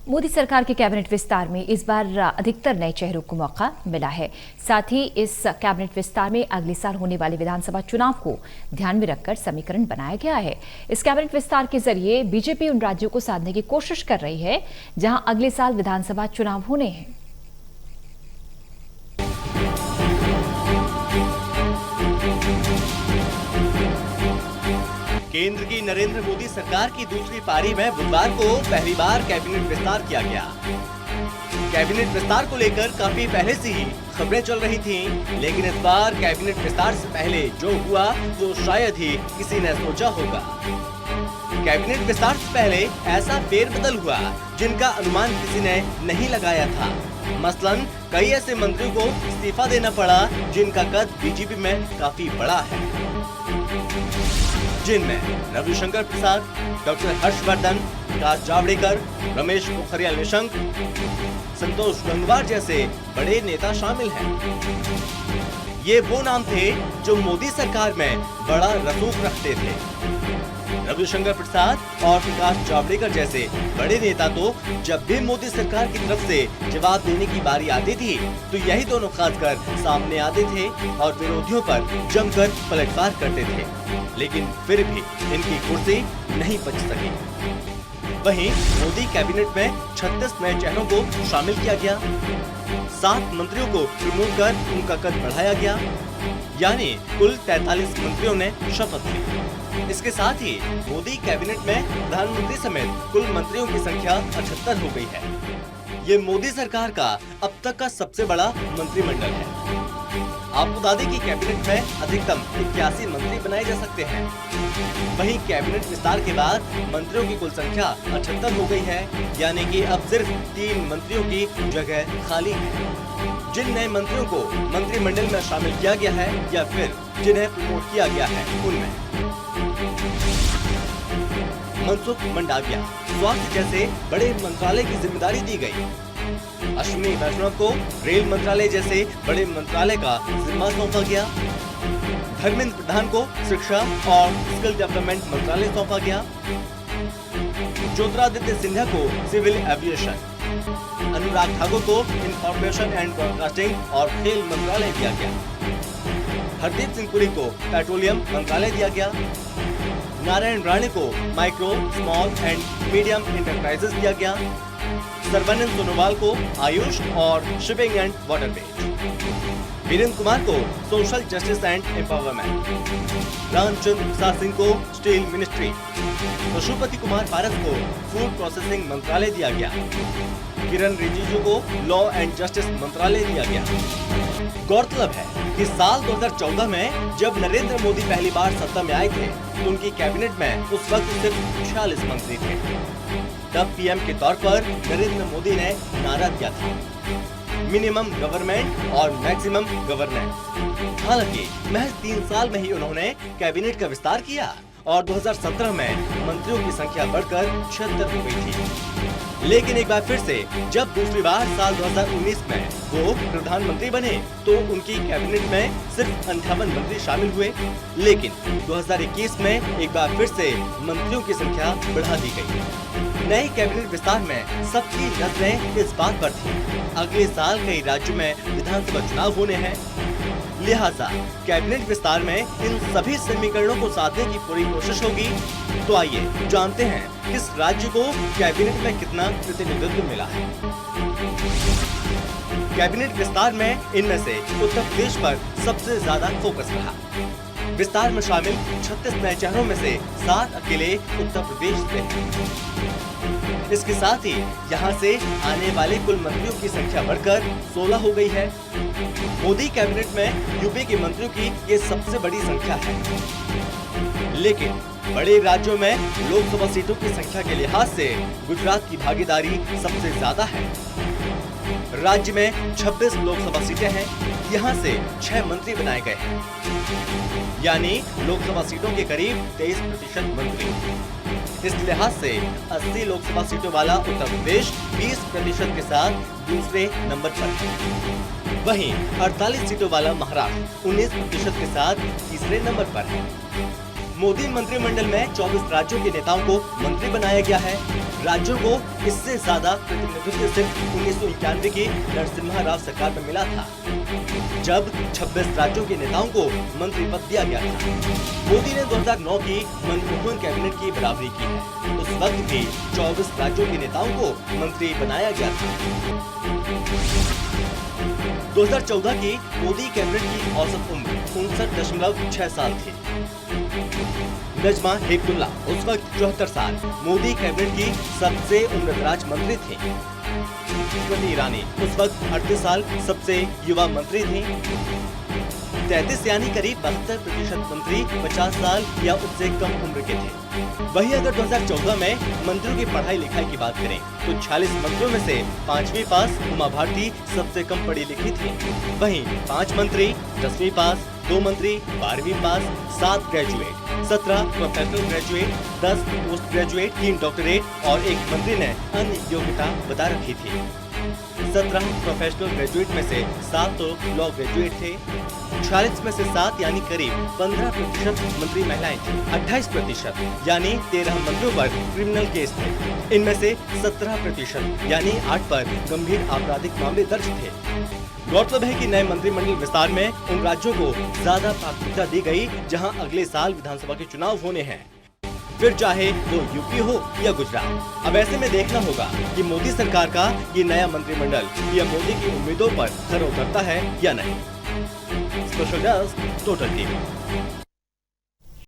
मोदी सरकार के कैबिनेट विस्तार में इस बार अधिकतर नए चेहरों को मौका मिला है। साथ ही इस कैबिनेट विस्तार में अगले साल होने वाले विधानसभा चुनाव को ध्यान में रखकर समीकरण बनाया गया है। इस कैबिनेट विस्तार के जरिए बीजेपी उन राज्यों को साधने की कोशिश कर रही है जहां अगले साल विधानसभा चुनाव होने हैं। केंद्र की नरेंद्र मोदी सरकार की दूसरी पारी में बुधवार को पहली बार कैबिनेट विस्तार किया गया। कैबिनेट विस्तार को लेकर काफी पहले से ही खबरें चल रही थीं, लेकिन इस बार कैबिनेट विस्तार से पहले जो हुआ वो शायद ही किसी ने सोचा होगा। कैबिनेट विस्तार से पहले ऐसा फेरबदल हुआ जिनका अनुमान किसी ने नहीं लगाया था। मसलन कई ऐसे मंत्रियों को इस्तीफा देना पड़ा जिनका कद बीजेपी में काफी बड़ा है, जिनमें रविशंकर प्रसाद, डॉक्टर हर्षवर्धन, प्रकाश जावड़ेकर, रमेश पोखरियाल निशंक, संतोष गंगवार जैसे बड़े नेता शामिल हैं। ये वो नाम थे जो मोदी सरकार में बड़ा रसूख रखते थे। रविशंकर प्रसाद और प्रकाश जावड़ेकर जैसे बड़े नेता तो जब भी मोदी सरकार की तरफ से जवाब देने की बारी आती थी तो यही दोनों खासकर सामने आते थे और विरोधियों पर जमकर पलटवार करते थे, लेकिन फिर भी इनकी कुर्सी नहीं बच सकी। वहीं मोदी कैबिनेट में 36 नए चेहरों को शामिल किया गया, 7 मंत्रियों को प्रमोट कर उनका कद बढ़ाया गया, यानी कुल 43 मंत्रियों ने शपथ ली। इसके साथ ही मोदी कैबिनेट में प्रधानमंत्री समेत कुल मंत्रियों की संख्या 78 हो गई है। ये मोदी सरकार का अब तक का सबसे बड़ा मंत्रिमंडल है। आपको बता दें कि कैबिनेट में अधिकतम 81 मंत्री बनाए जा सकते हैं। वहीं कैबिनेट विस्तार के बाद मंत्रियों की कुल संख्या 78 हो गई है, यानी कि अब सिर्फ 3 मंत्रियों की जगह खाली है। जिन नए मंत्रियों को मंत्रिमंडल में शामिल किया गया है या फिर जिन्हें प्रमोट किया गया है उनमें मनसुख मंडाविया, स्वास्थ्य जैसे बड़े मंत्रालय की जिम्मेदारी दी गई। अश्विनी वैष्णव को रेल मंत्रालय जैसे बड़े मंत्रालय का जिम्मा सौंपा गया। धर्मेंद्र प्रधान को शिक्षा और स्किल डेवलपमेंट मंत्रालय सौंपा गया। ज्योतिरादित्य सिंधिया को सिविल एविएशन, अनुराग ठाकुर को इंफॉर्मेशन एंड ब्रॉडकास्टिंग और खेल मंत्रालय दिया गया। हरदीप सिंह पुरी को पेट्रोलियम मंत्रालय दिया गया। नारायण राणे को micro, small and medium enterprises दिया गया। सर्बानंद सोनोवाल को आयुष और shipping and waterway. Virendra Kumar को social justice and empowerment. Ramchandra Prasad Singh को स्टील मिनिस्ट्री। पशुपति कुमार पारस को फूड प्रोसेसिंग मंत्रालय दिया गया। किरण रिजिजू को लॉ एंड जस्टिस मंत्रालय दिया गया। गौरतलब है कि साल 2014 में जब नरेंद्र मोदी पहली बार सत्ता में आए थे तो उनकी कैबिनेट में उस वक्त सिर्फ 46 मंत्री थे। तब पीएम के तौर पर नरेंद्र मोदी ने नारा दिया था, मिनिमम गवर्नमेंट और मैक्सिमम गवर्नेंस। हालांकि महज 3 साल में ही उन्होंने कैबिनेट का विस्तार किया और 2017 में मंत्रियों की संख्या बढ़कर 76 हो गई थी। लेकिन एक बार फिर से जब दूसरी बार साल 2019 में वो प्रधानमंत्री बने तो उनकी कैबिनेट में सिर्फ 58 मंत्री शामिल हुए, लेकिन 2021 में एक बार फिर से मंत्रियों की संख्या बढ़ा दी गई। नए कैबिनेट विस्तार में सबकी नजरें इस बात पर थी, अगले साल कई राज्यों में विधानसभा चुनाव होने हैं, लिहाजा कैबिनेट विस्तार में इन सभी समीकरणों को साधने की पूरी कोशिश होगी। तो आइए जानते हैं किस राज्य को कैबिनेट में कितना प्रतिनिधित्व मिला है। कैबिनेट विस्तार में इनमें से उत्तर प्रदेश पर सबसे ज्यादा फोकस रहा। विस्तार में शामिल 36 नए चेहरों में से 7 अकेले उत्तर प्रदेश से हैं। इसके साथ ही यहाँ से आने वाले कुल मंत्रियों की संख्या बढ़कर 16 हो गई है। मोदी कैबिनेट में यूपी के मंत्रियों की ये सबसे बड़ी संख्या है, लेकिन बड़े राज्यों में लोकसभा सीटों की संख्या के लिहाज से गुजरात की भागीदारी सबसे ज्यादा है। राज्य में 26 लोकसभा सीटें हैं, यहाँ से 6 मंत्री बनाए गए हैं, यानी लोकसभा सीटों के करीब 23% मंत्री। इस लिहाज से 80 लोकसभा सीटों वाला उत्तर प्रदेश 20% के साथ दूसरे नंबर पर है। वहीं 48 सीटों वाला महाराष्ट्र 19% के साथ तीसरे नंबर पर है। मोदी मंत्रिमंडल में 24 राज्यों के नेताओं को मंत्री बनाया गया है। राज्यों को इससे ज्यादा प्रतिनिधित्व सिर्फ 1991 की नरसिम्हा राव सरकार में मिला था, जब 26 राज्यों के नेताओं को मंत्री पद दिया गया था। मोदी ने 2009 की मनमोहन कैबिनेट की बराबरी की है। उस वक्त भी 24 राज्यों के नेताओं को मंत्री बनाया गया था। 2014 की मोदी कैबिनेट की औसत उम्र 59.6 साल थी। नजमा हेपतुल्ला उस वक्त 74 साल मोदी कैबिनेट की सबसे उम्रदराज मंत्री थी। स्मृति ईरानी उस वक्त 38 साल सबसे युवा मंत्री थी। 33 यानी करीब 72% मंत्री 50 साल या उससे कम उम्र के थे। वहीं अगर 2014 में मंत्रियों की पढ़ाई लिखाई की बात करें तो 46 मंत्रियों में से 5वीं पास उमा भारती सबसे कम पढ़ी लिखी थी। वहीं 5 मंत्री 10वीं पास, 2 मंत्री 12वीं पास, 7 graduate, 17 professional graduate, 10 post graduate, 3 doctorate और 1 मंत्री ने अन्य योग्यता बता रखी थी। 17 प्रोफेशनल ग्रेजुएट में से 7 तो लॉ ग्रेजुएट थे। 46 में से 7 यानी करीब 15% मंत्री महिलाएं थी। 28% यानी 13 मंत्रियों पर क्रिमिनल केस थे। इनमें से 17% यानी 8 पर गंभीर आपराधिक मामले दर्ज थे। गौरतलब है कि नए मंत्रिमंडल विस्तार में उन राज्यों को ज्यादा प्राथमिकता दी गई जहां अगले साल विधानसभा के चुनाव होने हैं, फिर चाहे वो यूपी हो या गुजरात। अब ऐसे में देखना होगा कि मोदी सरकार का ये नया मंत्रिमंडल पीएम मोदी की उम्मीदों पर खरा उतरता है या नहीं। Special desk, total TV.